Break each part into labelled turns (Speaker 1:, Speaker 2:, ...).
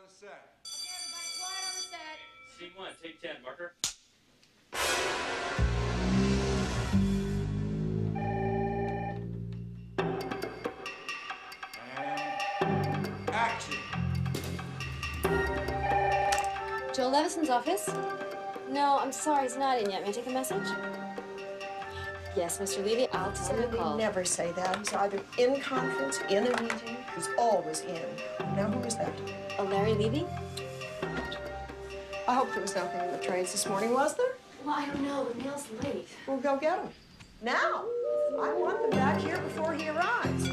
Speaker 1: the set.
Speaker 2: Okay, everybody, quiet on the set.
Speaker 3: Scene 1, take 10, marker.
Speaker 1: And action.
Speaker 2: Joel Levison's office? No, I'm sorry, he's not in yet. May I take a message? Yes, Mr. Levy, I'll tell him to call.
Speaker 4: Never say that. He's either in conference, in a meeting. He's always in. Now, who is that?
Speaker 2: Larry Levy?
Speaker 4: I hope there was nothing in the trades this morning, was there?
Speaker 2: Well, I don't know. The mail's late.
Speaker 4: We'll go get him. Now! I want them back here before he arrives.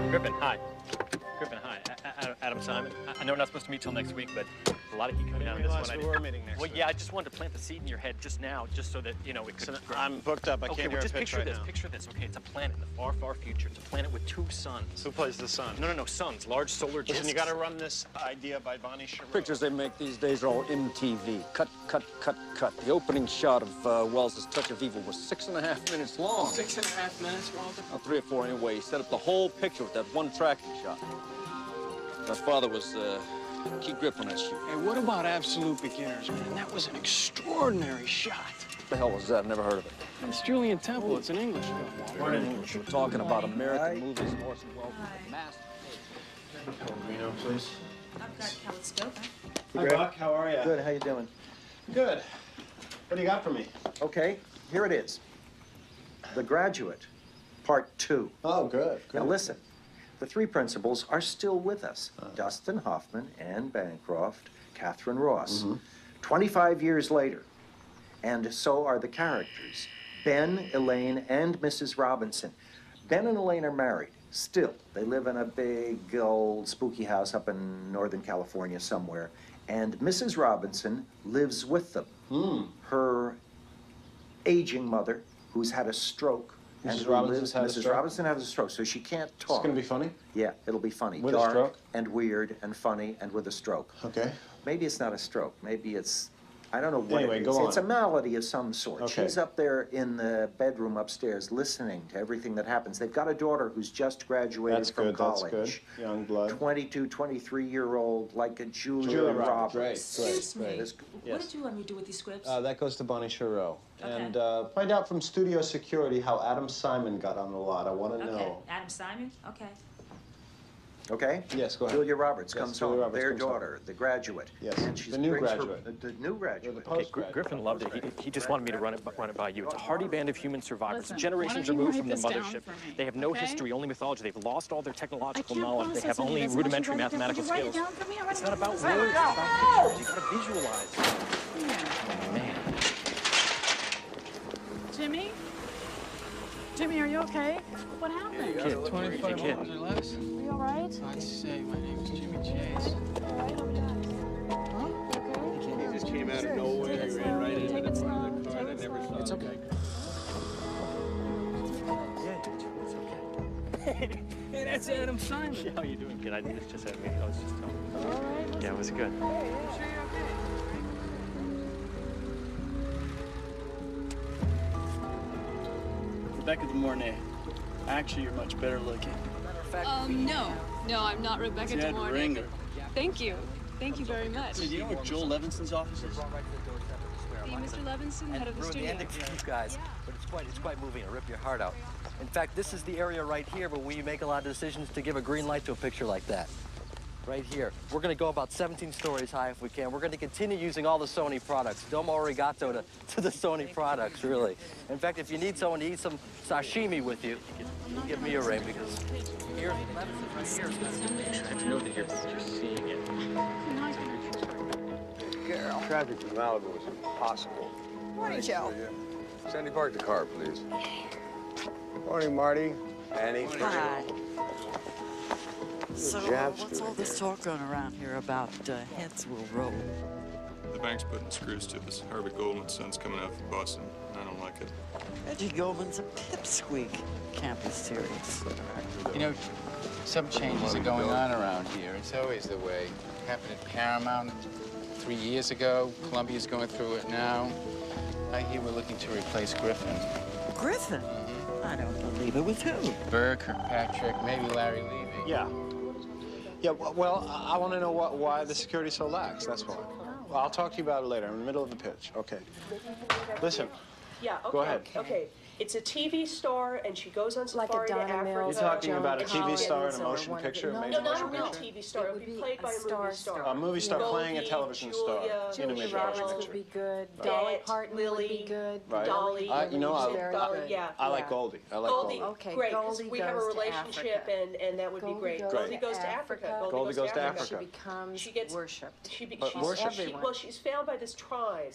Speaker 3: Griffin, hi. Griffin, hi. Adam Simon. I know we're not supposed to meet till next week, but a lot of heat coming out of this one.
Speaker 5: We were meeting next
Speaker 3: Well,
Speaker 5: week.
Speaker 3: yeah, I just wanted to plant the seed in your head just now, just so that, you know, it could...
Speaker 5: I'm booked up. I can't hear a
Speaker 3: just
Speaker 5: pitch
Speaker 3: picture
Speaker 5: right
Speaker 3: this.
Speaker 5: now.
Speaker 3: Picture this, okay? It's a planet in the far, far future. It's a planet with 2 suns.
Speaker 5: Who plays the sun?
Speaker 3: No, suns. Large solar discs.
Speaker 5: Listen, you got to run this idea by Bonnie Chereau.
Speaker 6: Pictures they make these days are all MTV. Cut, cut, cut, cut. The opening shot of Wells's Touch of Evil was 6.5 minutes long.
Speaker 5: 6.5 minutes, Walter?
Speaker 6: 3 or 4 anyway. He set up the whole picture with that one tracking shot. My father was key grip on that shoot.
Speaker 7: Hey, what about Absolute Beginners, man? That was an extraordinary shot.
Speaker 6: What the hell was that? Never heard of it.
Speaker 7: It's Julian Temple. It's an English film, Walter.
Speaker 6: We're in English. We're talking about American movies. Orson Welles was a master.
Speaker 5: Pellegrino, please.
Speaker 2: I've got Kaleidoscope.
Speaker 5: Hi, Buck. How are you?
Speaker 8: Good, how you doing?
Speaker 5: Good. What do you got for me?
Speaker 8: Okay, here it is. The Graduate, Part 2.
Speaker 5: Oh, good.
Speaker 8: Now listen, the 3 principals are still with us. Dustin Hoffman, Anne Bancroft, Catherine Ross. 25 years later, and so are the characters. Ben, Elaine, and Mrs. Robinson. Ben and Elaine are married, still. They live in a big, old, spooky house up in Northern California somewhere. And Mrs. Robinson lives with them. Her aging mother, who's had a stroke,
Speaker 5: Mrs. Robinson
Speaker 8: has a stroke, so she can't talk.
Speaker 5: It's going to be funny?
Speaker 8: Yeah, it'll be funny.
Speaker 5: With a
Speaker 8: Dark
Speaker 5: stroke?
Speaker 8: and weird and funny and with a stroke.
Speaker 5: Okay.
Speaker 8: Maybe it's not a stroke. Maybe it's, I don't know what
Speaker 5: Anyway,
Speaker 8: it is.
Speaker 5: go on.
Speaker 8: It's a malady of some sort.
Speaker 5: Okay.
Speaker 8: She's up there in the bedroom upstairs listening to everything that happens. They've got a daughter who's just graduated from college.
Speaker 5: That's good. Young blood.
Speaker 8: 22, 23-year-old, like a
Speaker 5: Julia
Speaker 8: Roberts.
Speaker 5: Roberts.
Speaker 2: Excuse me.
Speaker 8: This-
Speaker 2: What did you want me to do with these scripts?
Speaker 5: That goes to Bonnie Chereau.
Speaker 2: Okay.
Speaker 5: And find out from studio security how Adam Simon got on the lot. I want to
Speaker 2: Okay.
Speaker 5: know.
Speaker 2: Adam Simon? Okay.
Speaker 8: Okay?
Speaker 5: Yes, go ahead.
Speaker 8: Julia Roberts
Speaker 5: Yes,
Speaker 8: comes
Speaker 5: Julia
Speaker 8: home,
Speaker 5: Roberts
Speaker 8: their
Speaker 5: comes home.
Speaker 8: daughter, the graduate.
Speaker 5: Yes,
Speaker 8: And she's
Speaker 5: the new
Speaker 8: brings
Speaker 5: graduate.
Speaker 8: The new graduate.
Speaker 5: the
Speaker 3: Okay,
Speaker 5: post-grad.
Speaker 3: Griffin loved it. He just wanted me to run it by you. It's a hardy band of human survivors,
Speaker 9: Listen,
Speaker 3: generations
Speaker 9: why don't you
Speaker 3: removed
Speaker 9: write
Speaker 3: from the
Speaker 9: this down
Speaker 3: mothership.
Speaker 9: for me,
Speaker 3: They have no
Speaker 9: okay?
Speaker 3: history, only mythology. They've lost all their technological
Speaker 9: I can't
Speaker 3: knowledge. They have
Speaker 9: process
Speaker 3: only
Speaker 9: any of this.
Speaker 3: rudimentary
Speaker 9: Why don't you write it
Speaker 3: mathematical
Speaker 9: down? Would
Speaker 3: skills.
Speaker 9: you write it down for me? I
Speaker 3: It's not about words.
Speaker 9: wanna
Speaker 3: It's
Speaker 9: go.
Speaker 3: about pictures. You gotta visualize.
Speaker 9: Yeah.
Speaker 3: Man.
Speaker 9: Jimmy, are you okay? What happened?
Speaker 3: Kid,
Speaker 7: $25
Speaker 3: kid.
Speaker 7: or less?
Speaker 9: Are you all right?
Speaker 7: I'd say my name is Jimmy Chase.
Speaker 9: All right, how many times? Huh? You okay?
Speaker 10: He just came out of nowhere. He ran right into
Speaker 9: Take it
Speaker 10: the
Speaker 9: slow.
Speaker 10: front of the car and I
Speaker 9: Take it
Speaker 10: never
Speaker 9: slow.
Speaker 10: saw
Speaker 3: It's
Speaker 10: him.
Speaker 3: okay. Yeah, it's okay.
Speaker 7: Hey, that's Adam Simon.
Speaker 3: Yeah, how you doing, kid? It's just had me. I was just telling you.
Speaker 9: All right.
Speaker 3: Yeah, it was good.
Speaker 9: I'm sure you're okay.
Speaker 7: Rebecca De Mornay. Actually, you're much better looking.
Speaker 11: No, I'm not Rebecca De
Speaker 7: Jed
Speaker 11: Mornay.
Speaker 7: Ringer.
Speaker 11: Thank you. Thank you very much.
Speaker 7: Hey, do you know where Joel Levinson's office is?
Speaker 11: The Mr. Levinson, head of the
Speaker 6: We're at the
Speaker 11: studio.
Speaker 6: ending for you guys, but it's quite moving. It'll rip your heart out. In fact, this is the area right here where we make a lot of decisions to give a green light to a picture like that. Right here. We're going to go about 17 stories high if we can. We're going to continue using all the Sony products. Domo arigato to the Sony products, really. In fact, if you need someone to eat some sashimi with you, you can give me a ring because here's Levinson's right here.
Speaker 3: I know that you're seeing it.
Speaker 4: Girl.
Speaker 10: Traffic from Malibu is impossible.
Speaker 4: Morning, Joe.
Speaker 10: Sandy, park the car, please. Morning, Marty. Annie.
Speaker 12: Hi. So,
Speaker 10: Jabs
Speaker 12: what's
Speaker 10: doing
Speaker 12: all this
Speaker 10: here?
Speaker 12: talk going around here about heads will roll? The bank's putting screws to us. Harvey Goldman's son's coming out from Boston, and I don't like it.
Speaker 13: Reggie Goldman's a pipsqueak. Can't be serious.
Speaker 14: You know, some changes are going on around here. It's always the way. Happened at Paramount 3 years ago. Columbia's going through it now. I hear we're looking to replace Griffin.
Speaker 13: Griffin? I don't believe it. With who?
Speaker 14: Burr, Kirkpatrick, maybe Larry Levy.
Speaker 5: Yeah. Yeah, well, I want to know why the security's so lax, that's why. Well, I'll talk to you about it later. I'm in the middle of a pitch. Okay. Listen.
Speaker 4: Yeah, okay.
Speaker 5: Go ahead.
Speaker 4: Okay. It's a TV star, and she goes on
Speaker 2: Like a
Speaker 4: safari to
Speaker 2: Donna
Speaker 4: Africa.
Speaker 2: Mills
Speaker 5: You're talking about a TV star in a
Speaker 2: Collins
Speaker 5: motion
Speaker 2: or one of
Speaker 5: picture?
Speaker 2: the-
Speaker 5: a
Speaker 4: No,
Speaker 5: major
Speaker 4: not a
Speaker 5: motion
Speaker 4: real
Speaker 5: picture?
Speaker 4: TV star. It would be played by a movie star.
Speaker 5: A movie star playing a
Speaker 4: Goldie,
Speaker 5: television star
Speaker 4: Julia,
Speaker 5: in a major motion
Speaker 2: Roberts
Speaker 5: picture.
Speaker 2: would be good.
Speaker 5: Right.
Speaker 2: Dolly
Speaker 4: Bette,
Speaker 2: Parton
Speaker 4: Lily,
Speaker 2: would be good.
Speaker 5: Right.
Speaker 4: Dolly.
Speaker 5: You know,
Speaker 4: yeah.
Speaker 5: I like Goldie. I like
Speaker 4: Goldie.
Speaker 5: Goldie.
Speaker 2: Okay,
Speaker 4: Great, 'cause
Speaker 2: Goldie
Speaker 4: we have a
Speaker 2: goes to
Speaker 4: relationship,
Speaker 2: Africa.
Speaker 4: and that would be
Speaker 2: Goldie
Speaker 4: great.
Speaker 2: goes
Speaker 4: Goldie
Speaker 2: to
Speaker 4: goes to Africa.
Speaker 5: Goldie goes to Africa.
Speaker 2: She becomes
Speaker 4: She gets
Speaker 2: worshipped.
Speaker 4: She's
Speaker 5: worshipped.
Speaker 2: Everyone.
Speaker 4: she's found by this tribe.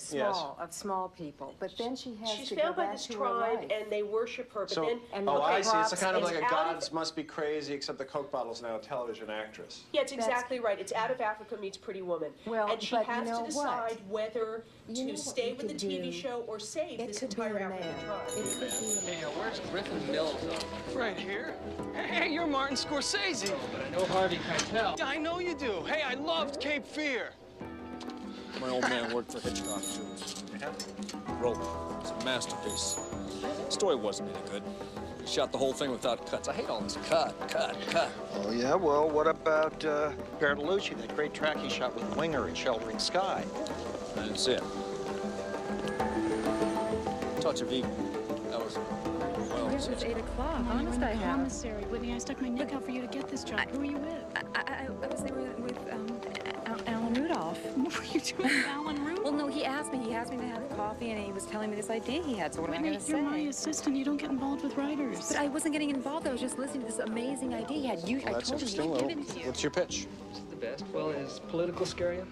Speaker 2: Of small people. But then she has
Speaker 4: She's
Speaker 2: to
Speaker 4: found
Speaker 2: go
Speaker 4: by
Speaker 2: back
Speaker 4: this
Speaker 2: to her
Speaker 4: tribe,
Speaker 2: life.
Speaker 4: and they worship her. But
Speaker 5: So,
Speaker 4: then,
Speaker 5: I see. It's a kind of
Speaker 4: It's
Speaker 5: like a
Speaker 4: out of-
Speaker 5: gods must be crazy, except the Coke bottle's now a television actress.
Speaker 4: Yeah, it's exactly right. It's Out of Africa meets Pretty Woman.
Speaker 2: Well,
Speaker 4: and she
Speaker 2: but you
Speaker 4: has
Speaker 2: know
Speaker 4: to
Speaker 2: what?
Speaker 4: decide whether
Speaker 2: You know
Speaker 4: to
Speaker 2: what
Speaker 4: stay
Speaker 2: we
Speaker 4: with the
Speaker 2: could
Speaker 4: TV
Speaker 2: do?
Speaker 4: show or save
Speaker 2: It
Speaker 4: this
Speaker 2: could be
Speaker 4: entire
Speaker 2: a
Speaker 4: African
Speaker 2: man.
Speaker 4: tribe.
Speaker 2: It could be
Speaker 3: Hey, where's Griffin Mills?
Speaker 7: Right here. Hey, you're Martin Scorsese.
Speaker 3: But I know Harvey Keitel.
Speaker 7: Yeah, I know you do. Hey, I loved Cape Fear.
Speaker 1: My old man worked for Hitchcock, too. Rope. It's a masterpiece. The story wasn't any good. He shot the whole thing without cuts. I hate all this cut.
Speaker 8: Oh, yeah? Well, what about Bertolucci, that great track he shot with Winger in Sheltering Sky?
Speaker 1: That's it. Touch of evil. That was, well,
Speaker 9: It was 8 o'clock. Honest, I have. Commissary, Whitney, I stuck my neck out for you to get this job. Who are you with?
Speaker 15: I was there with Alan Rudolph.
Speaker 9: What were you doing with Alan Rudolph?
Speaker 15: Well, no, he asked me to have coffee, and he was telling me this idea he had. So what am I
Speaker 9: Whitney,
Speaker 15: going to say?
Speaker 9: you're my assistant. You don't get involved with writers.
Speaker 15: But I wasn't getting involved. I was just listening to this amazing idea he had.
Speaker 5: Well, that's interesting. Well, what's your pitch?
Speaker 3: The best. Well, is political scare you?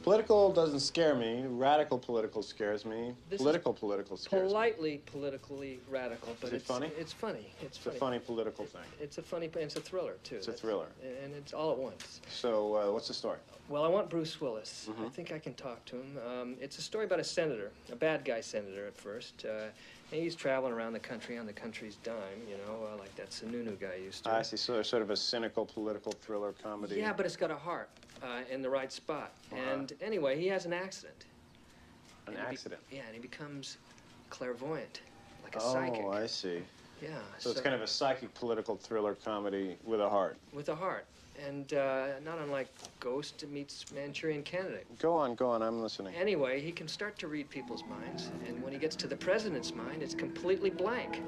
Speaker 5: Political doesn't scare me. Radical political scares me.
Speaker 3: This is
Speaker 5: Political scares me.
Speaker 3: Politely, politically radical, but
Speaker 5: Is it funny?
Speaker 3: It's funny.
Speaker 5: It's a funny political thing.
Speaker 3: It's a funny, it's a thriller too.
Speaker 5: It's a thriller.
Speaker 3: And it's all at once.
Speaker 5: So, what's the story?
Speaker 3: Well, I want Bruce Willis. I think I can talk to him. It's a story about a senator, a bad guy senator at first. And he's traveling around the country on the country's dime, you know, like that Sununu guy used to.
Speaker 5: I see. So there's sort of a cynical political thriller comedy.
Speaker 3: Yeah, but it's got a heart in the right spot. And anyway, he has an accident.
Speaker 5: An accident?
Speaker 3: Yeah, and he becomes clairvoyant, like a psychic.
Speaker 5: Oh, I see.
Speaker 3: Yeah.
Speaker 5: So it's kind of a psychic political thriller comedy with a heart.
Speaker 3: With a heart. And not unlike Ghost meets Manchurian Candidate.
Speaker 5: Go on, I'm listening.
Speaker 3: Anyway, he can start to read people's minds, and when he gets to the president's mind, it's completely blank.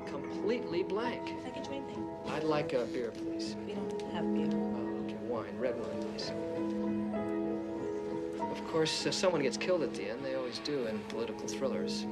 Speaker 3: Completely blank.
Speaker 15: Can I get you anything?
Speaker 3: I'd like a beer, please.
Speaker 15: We don't have beer.
Speaker 3: Oh, okay, wine, red wine, please. Of course, someone gets killed at the end. They always do in political thrillers.